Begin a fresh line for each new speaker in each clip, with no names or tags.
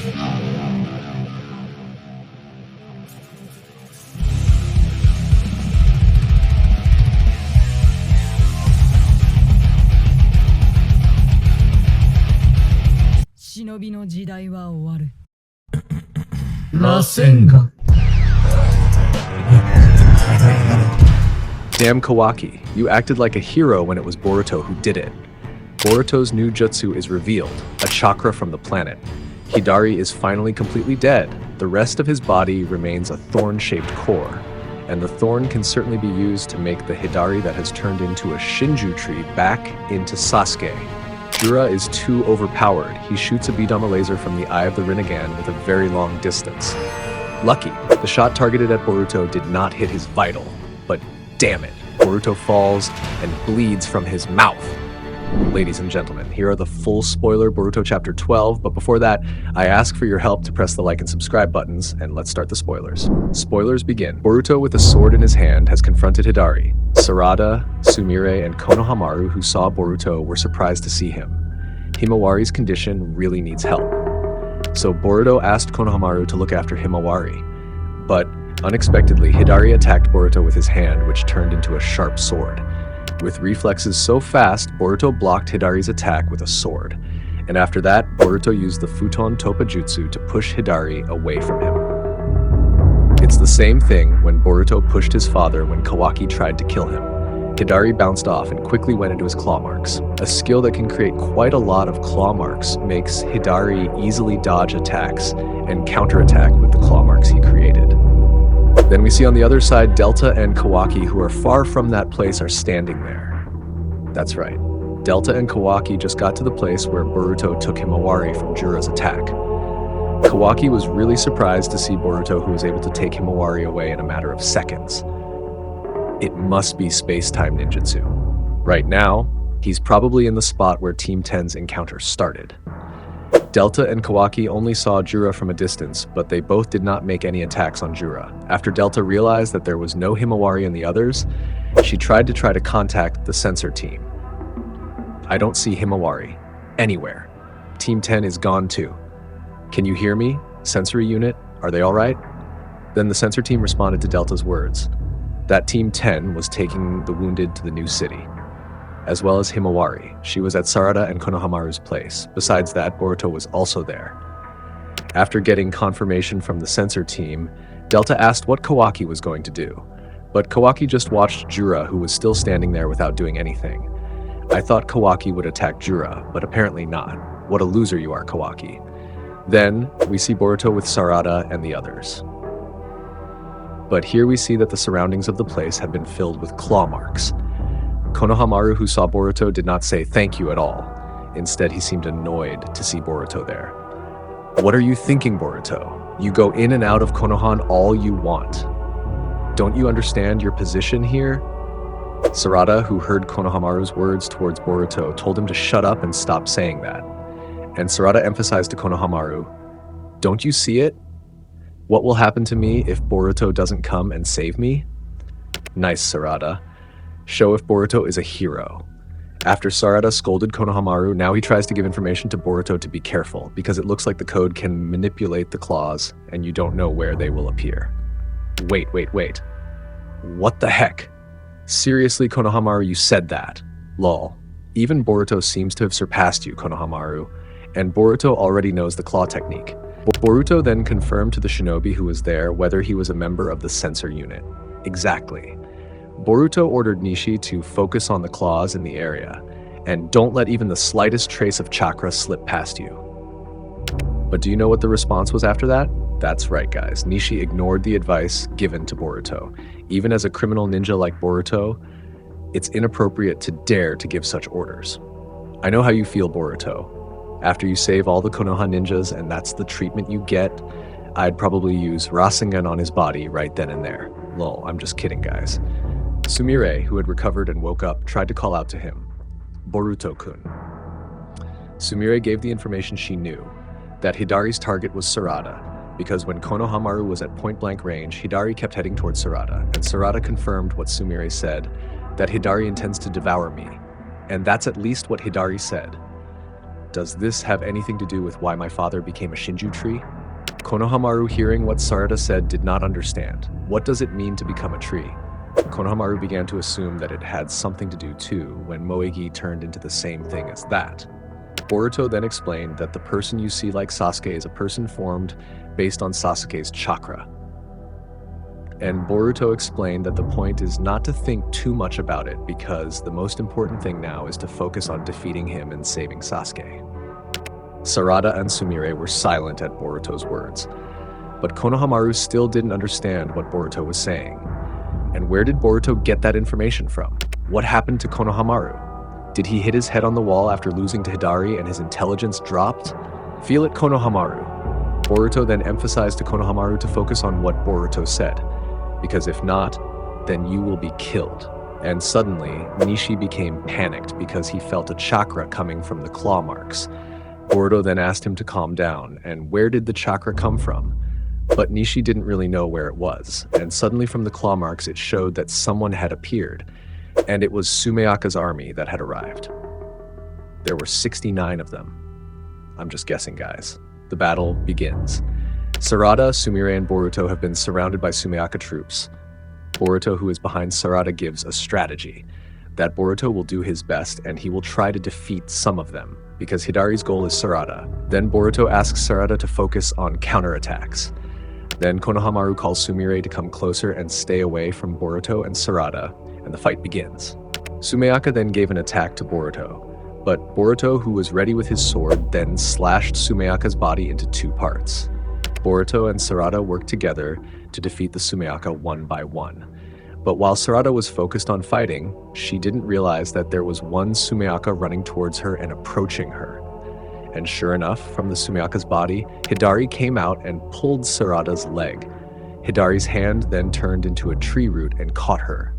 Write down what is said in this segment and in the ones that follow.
Damn Kawaki, you acted like a hero when it was Boruto who did it. Boruto's new jutsu is revealed, a chakra from the planet. Hidari is finally completely dead. The rest of his body remains a thorn-shaped core, and the thorn can certainly be used to make the Hidari that has turned into a Shinju tree back into Sasuke. Jura is too overpowered. He shoots a bijuudama laser from the eye of the rinnegan with a very long distance. Lucky, the shot targeted at Boruto did not hit his vital, but damn it, Boruto falls and bleeds from his mouth. Ladies and gentlemen, here are the full spoiler Boruto chapter 12, but before that, I ask for your help to press the like and subscribe buttons, and let's start the spoilers. Spoilers begin. Boruto with a sword in his hand has confronted Hidari. Sarada, Sumire, and Konohamaru who saw Boruto were surprised to see him. Himawari's condition really needs help. So Boruto asked Konohamaru to look after Himawari, but unexpectedly, Hidari attacked Boruto with his hand, which turned into a sharp sword. With reflexes so fast, Boruto blocked Hidari's attack with a sword. And after that, Boruto used the futon topa jutsu to push Hidari away from him. It's the same thing when Boruto pushed his father when Kawaki tried to kill him. Hidari bounced off and quickly went into his claw marks. A skill that can create quite a lot of claw marks makes Hidari easily dodge attacks and counterattack with the claw marks he created. Then we see on the other side Delta and Kawaki, who are far from that place, are standing there. That's right. Delta and Kawaki just got to the place where Boruto took Himawari from Jura's attack. Kawaki was really surprised to see Boruto, who was able to take Himawari away in a matter of seconds. It must be space-time ninjutsu. Right now, he's probably in the spot where Team 10's encounter started. Delta and Kawaki only saw Jura from a distance, but they both did not make any attacks on Jura. After Delta realized that there was no Himawari in the others, she tried to contact the sensor team. I don't see Himawari anywhere. Team 10 is gone too. Can you hear me? Sensory unit, are they all right? Then the sensor team responded to Delta's words. That Team 10 was taking the wounded to the new city, as well as Himawari. She was at Sarada and Konohamaru's place. Besides that, Boruto was also there. After getting confirmation from the sensor team, Delta asked what Kawaki was going to do, but Kawaki just watched Jura, who was still standing there without doing anything. I thought Kawaki would attack Jura, but apparently not. What a loser you are, Kawaki. Then, we see Boruto with Sarada and the others. But here we see that the surroundings of the place have been filled with claw marks. Konohamaru, who saw Boruto, did not say thank you at all. Instead, he seemed annoyed to see Boruto there. What are you thinking, Boruto? You go in and out of Konohan all you want. Don't you understand your position here? Sarada, who heard Konohamaru's words towards Boruto, told him to shut up and stop saying that. And Sarada emphasized to Konohamaru, don't you see it? What will happen to me if Boruto doesn't come and save me? Nice, Sarada. Show if Boruto is a hero. After Sarada scolded Konohamaru, now he tries to give information to Boruto to be careful, because it looks like the code can manipulate the claws, and you don't know where they will appear. Wait. What the heck? Seriously, Konohamaru, you said that. Lol. Even Boruto seems to have surpassed you, Konohamaru, and Boruto already knows the claw technique. Boruto then confirmed to the shinobi who was there whether he was a member of the sensor unit. Exactly. Boruto ordered Nishi to focus on the claws in the area, and don't let even the slightest trace of chakra slip past you. But do you know what the response was after that? That's right, guys. Nishi ignored the advice given to Boruto. Even as a criminal ninja like Boruto, it's inappropriate to dare to give such orders. I know how you feel, Boruto. After you save all the Konoha ninjas and that's the treatment you get, I'd probably use Rasengan on his body right then and there. Lol, I'm just kidding, guys. Sumire, who had recovered and woke up, tried to call out to him. Boruto-kun. Sumire gave the information she knew, that Hidari's target was Sarada, because when Konohamaru was at point-blank range, Hidari kept heading towards Sarada, and Sarada confirmed what Sumire said, that Hidari intends to devour me, and that's at least what Hidari said. Does this have anything to do with why my father became a Shinju tree? Konohamaru, hearing what Sarada said, did not understand. What does it mean to become a tree? Konohamaru began to assume that it had something to do too when Moegi turned into the same thing as that. Boruto then explained that the person you see like Sasuke is a person formed based on Sasuke's chakra. And Boruto explained that the point is not to think too much about it because the most important thing now is to focus on defeating him and saving Sasuke. Sarada and Sumire were silent at Boruto's words, but Konohamaru still didn't understand what Boruto was saying. And where did Boruto get that information from? What happened to Konohamaru? Did he hit his head on the wall after losing to Hidari and his intelligence dropped? Feel it, Konohamaru. Boruto then emphasized to Konohamaru to focus on what Boruto said, because if not, then you will be killed. And suddenly, Nishi became panicked because he felt a chakra coming from the claw marks. Boruto then asked him to calm down, and where did the chakra come from? But Nishi didn't really know where it was, and suddenly from the claw marks it showed that someone had appeared, and it was Sumeaka's army that had arrived. There were 69 of them. I'm just guessing, guys. The battle begins. Sarada, Sumire, and Boruto have been surrounded by Sumeaka troops. Boruto, who is behind Sarada, gives a strategy that Boruto will do his best and he will try to defeat some of them, because Hidari's goal is Sarada. Then Boruto asks Sarada to focus on counterattacks. Then Konohamaru calls Sumire to come closer and stay away from Boruto and Sarada, and the fight begins. Sumeaka then gave an attack to Boruto, but Boruto, who was ready with his sword, then slashed Sumeaka's body into 2 parts. Boruto and Sarada worked together to defeat the Sumeaka one by one. But while Sarada was focused on fighting, she didn't realize that there was one Sumeaka running towards her and approaching her. And sure enough, from the Sumeaka's body, Hidari came out and pulled Sarada's leg. Hidari's hand then turned into a tree root and caught her.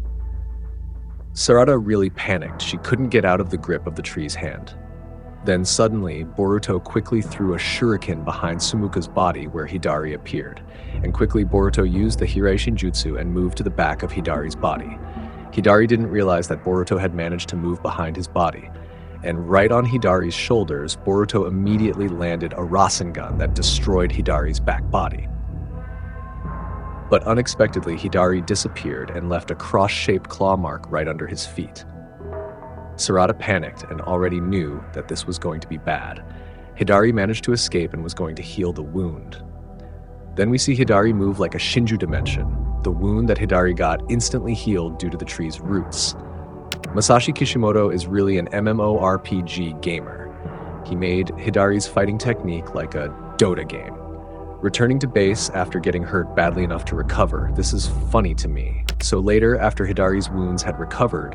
Sarada really panicked. She couldn't get out of the grip of the tree's hand. Then suddenly, Boruto quickly threw a shuriken behind Sumuka's body where Hidari appeared, and quickly Boruto used the Hirai Shinjutsu and moved to the back of Hidari's body. Hidari didn't realize that Boruto had managed to move behind his body, and right on Hidari's shoulders, Boruto immediately landed a Rasengan that destroyed Hidari's back body. But unexpectedly, Hidari disappeared and left a cross-shaped claw mark right under his feet. Sarada panicked and already knew that this was going to be bad. Hidari managed to escape and was going to heal the wound. Then we see Hidari move like a Shinju dimension. The wound that Hidari got instantly healed due to the tree's roots. Masashi Kishimoto is really an MMORPG gamer. He made Hidari's fighting technique like a Dota game. Returning to base after getting hurt badly enough to recover, this is funny to me. So later, after Hidari's wounds had recovered,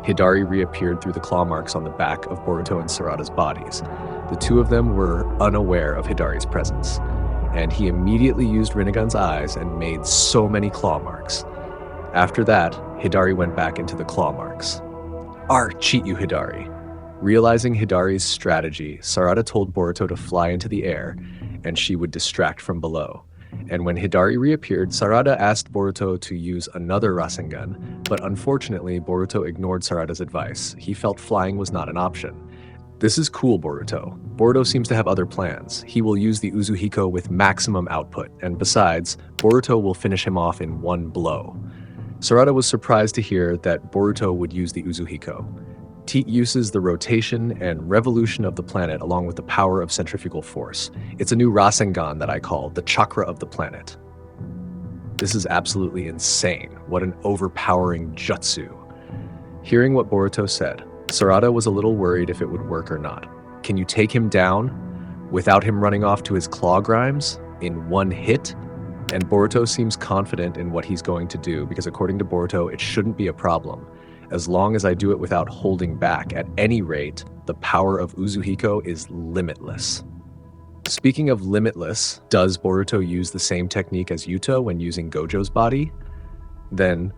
Hidari reappeared through the claw marks on the back of Boruto and Sarada's bodies. The two of them were unaware of Hidari's presence, and he immediately used Rinnegan's eyes and made so many claw marks. After that, Hidari went back into the claw marks. Cheat you, Hidari. Realizing Hidari's strategy, Sarada told Boruto to fly into the air, and she would distract from below. And when Hidari reappeared, Sarada asked Boruto to use another Rasengan, but unfortunately, Boruto ignored Sarada's advice. He felt flying was not an option. This is cool, Boruto. Boruto seems to have other plans. He will use the Uzuhiko with maximum output, and besides, Boruto will finish him off in one blow. Sarada was surprised to hear that Boruto would use the Uzuhiko. It uses the rotation and revolution of the planet along with the power of centrifugal force. It's a new Rasengan that I call the chakra of the planet. This is absolutely insane. What an overpowering jutsu. Hearing what Boruto said, Sarada was a little worried if it would work or not. Can you take him down without him running off to his claw grimes in one hit? And Boruto seems confident in what he's going to do because according to Boruto, it shouldn't be a problem. As long as I do it without holding back, at any rate, the power of Uzuhiko is limitless. Speaking of limitless, does Boruto use the same technique as Yuta when using Gojo's body? Then,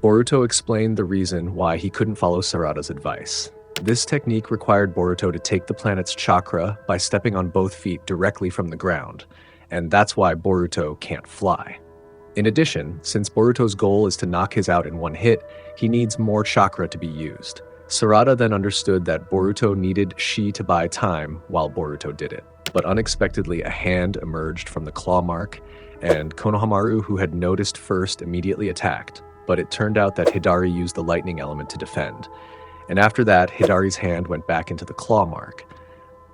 Boruto explained the reason why he couldn't follow Sarada's advice. This technique required Boruto to take the planet's chakra by stepping on both feet directly from the ground, and that's why Boruto can't fly. In addition, since Boruto's goal is to knock his out in one hit, he needs more chakra to be used. Sarada then understood that Boruto needed Shi to buy time while Boruto did it. But unexpectedly, a hand emerged from the claw mark, and Konohamaru, who had noticed first, immediately attacked. But it turned out that Hidari used the lightning element to defend. And after that, Hidari's hand went back into the claw mark.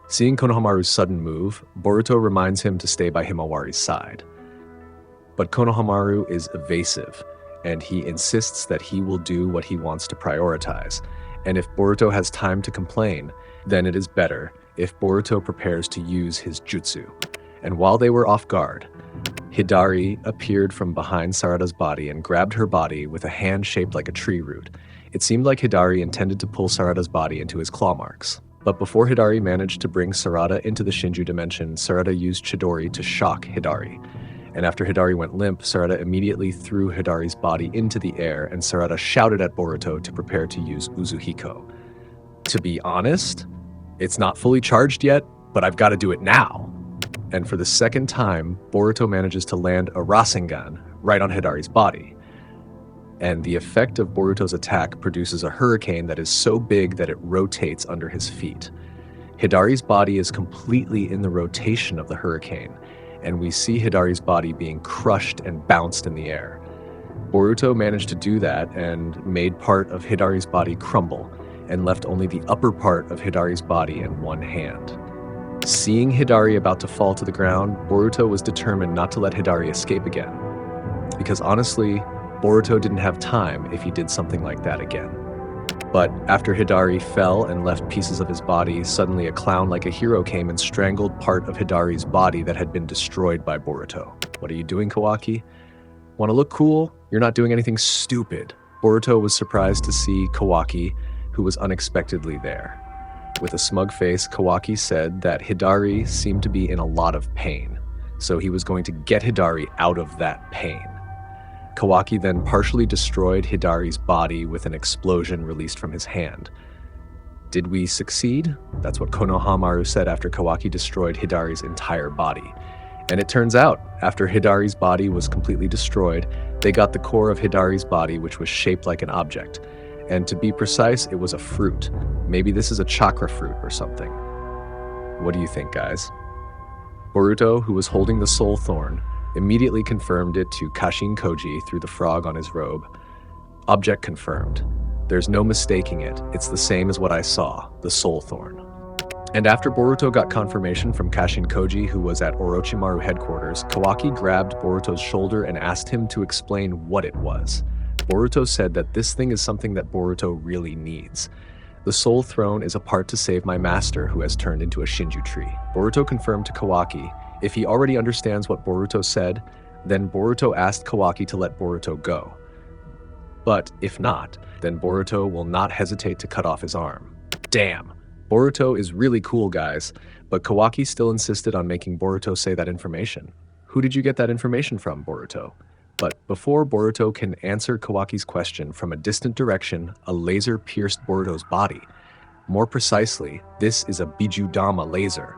Seeing Konohamaru's sudden move, Boruto reminds him to stay by Himawari's side. But Konohamaru is evasive, and he insists that he will do what he wants to prioritize. And if Boruto has time to complain, then it is better if Boruto prepares to use his jutsu. And while they were off guard, Hidari appeared from behind Sarada's body and grabbed her body with a hand shaped like a tree root. It seemed like Hidari intended to pull Sarada's body into his claw marks. But before Hidari managed to bring Sarada into the Shinju dimension, Sarada used Chidori to shock Hidari. And after Hidari went limp, Sarada immediately threw Hidari's body into the air, and Sarada shouted at Boruto to prepare to use Uzuhiko. To be honest, it's not fully charged yet, but I've got to do it now. And for the second time, Boruto manages to land a Rasengan right on Hidari's body. And the effect of Boruto's attack produces a hurricane that is so big that it rotates under his feet. Hidari's body is completely in the rotation of the hurricane, and we see Hidari's body being crushed and bounced in the air. Boruto managed to do that and made part of Hidari's body crumble, and left only the upper part of Hidari's body in one hand. Seeing Hidari about to fall to the ground, Boruto was determined not to let Hidari escape again. Because honestly, Boruto didn't have time if he did something like that again. But after Hidari fell and left pieces of his body, suddenly a clown like a hero came and strangled part of Hidari's body that had been destroyed by Boruto. What are you doing, Kawaki? Want to look cool? You're not doing anything stupid. Boruto was surprised to see Kawaki, who was unexpectedly there. With a smug face, Kawaki said that Hidari seemed to be in a lot of pain, so he was going to get Hidari out of that pain. Kawaki then partially destroyed Hidari's body with an explosion released from his hand. Did we succeed? That's what Konohamaru said after Kawaki destroyed Hidari's entire body. And it turns out, after Hidari's body was completely destroyed, they got the core of Hidari's body, which was shaped like an object. And to be precise, it was a fruit. Maybe this is a chakra fruit or something. What do you think, guys? Boruto, who was holding the soul thorn, immediately confirmed it to Kashin Koji through the frog on his robe. Object confirmed. There's no mistaking it. It's the same as what I saw, the soul thorn. And after Boruto got confirmation from Kashin Koji, who was at Orochimaru headquarters, Kawaki grabbed Boruto's shoulder and asked him to explain what it was. Boruto said that this thing is something that Boruto really needs. The soul throne is a part to save my master, who has turned into a Shinju tree. Boruto confirmed to Kawaki if he already understands what Boruto said, then Boruto asked Kawaki to let Boruto go. But if not, then Boruto will not hesitate to cut off his arm. Damn! Boruto is really cool, guys, but Kawaki still insisted on making Boruto say that information. Who did you get that information from, Boruto? But before Boruto can answer Kawaki's question, from a distant direction, a laser pierced Boruto's body. More precisely, this is a bijuudama laser.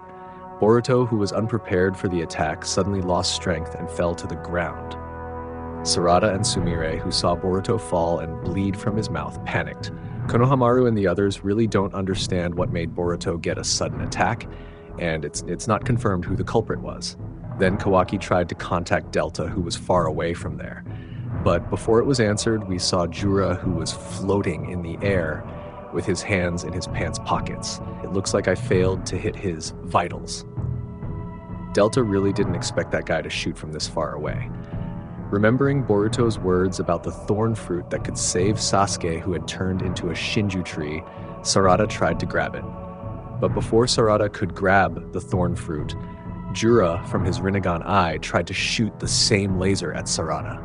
Boruto, who was unprepared for the attack, suddenly lost strength and fell to the ground. Sarada and Sumire, who saw Boruto fall and bleed from his mouth, panicked. Konohamaru and the others really don't understand what made Boruto get a sudden attack, and it's not confirmed who the culprit was. Then Kawaki tried to contact Delta, who was far away from there. But before it was answered, we saw Jura, who was floating in the air with his hands in his pants pockets. It looks like I failed to hit his vitals. Delta really didn't expect that guy to shoot from this far away. Remembering Boruto's words about the thorn fruit that could save Sasuke, who had turned into a Shinju tree, Sarada tried to grab it. But before Sarada could grab the thorn fruit, Jura, from his rinnegan eye, tried to shoot the same laser at Sarada.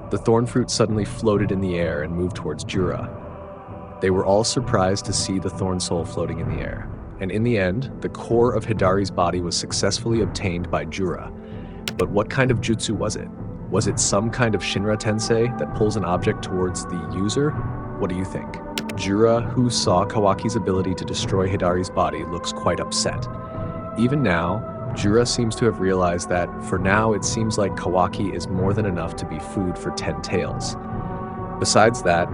The thorn fruit suddenly floated in the air and moved towards Jura. They were all surprised to see the thorn soul floating in the air. And in the end, the core of Hidari's body was successfully obtained by Jura. But what kind of jutsu was it? Was it some kind of Shinra Tensei that pulls an object towards the user? What do you think? Jura, who saw Kawaki's ability to destroy Hidari's body, looks quite upset. Even now, Jura seems to have realized that, for now, it seems like Kawaki is more than enough to be food for 10 tails. Besides that,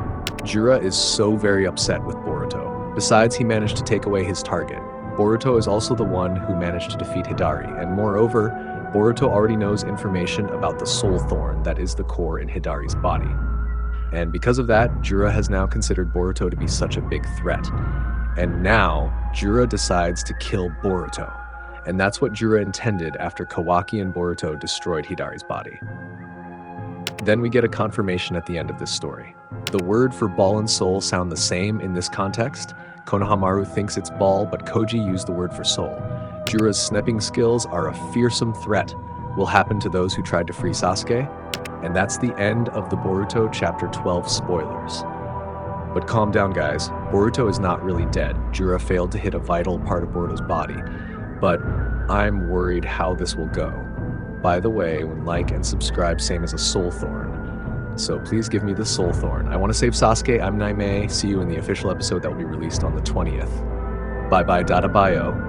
Jura is so very upset with Boruto. Besides, he managed to take away his target. Boruto is also the one who managed to defeat Hidari, and moreover, Boruto already knows information about the soul thorn that is the core in Hidari's body. And because of that, Jura has now considered Boruto to be such a big threat. And now, Jura decides to kill Boruto. And that's what Jura intended after Kawaki and Boruto destroyed Hidari's body. Then we get a confirmation at the end of this story. The word for ball and soul sound the same in this context. Konohamaru thinks it's ball, but Koji used the word for soul. Jura's sniping skills are a fearsome threat. Will happen to those who tried to free Sasuke. And that's the end of the Boruto Chapter 12 spoilers. But calm down, guys. Boruto is not really dead. Jura failed to hit a vital part of Boruto's body. But I'm worried how this will go. By the way, when like and subscribe, same as a soul thorn. So please give me the soul thorn. I want to save Sasuke. I'm Naime. See you in the official episode that will be released on the 20th. Bye bye, Dada Bio.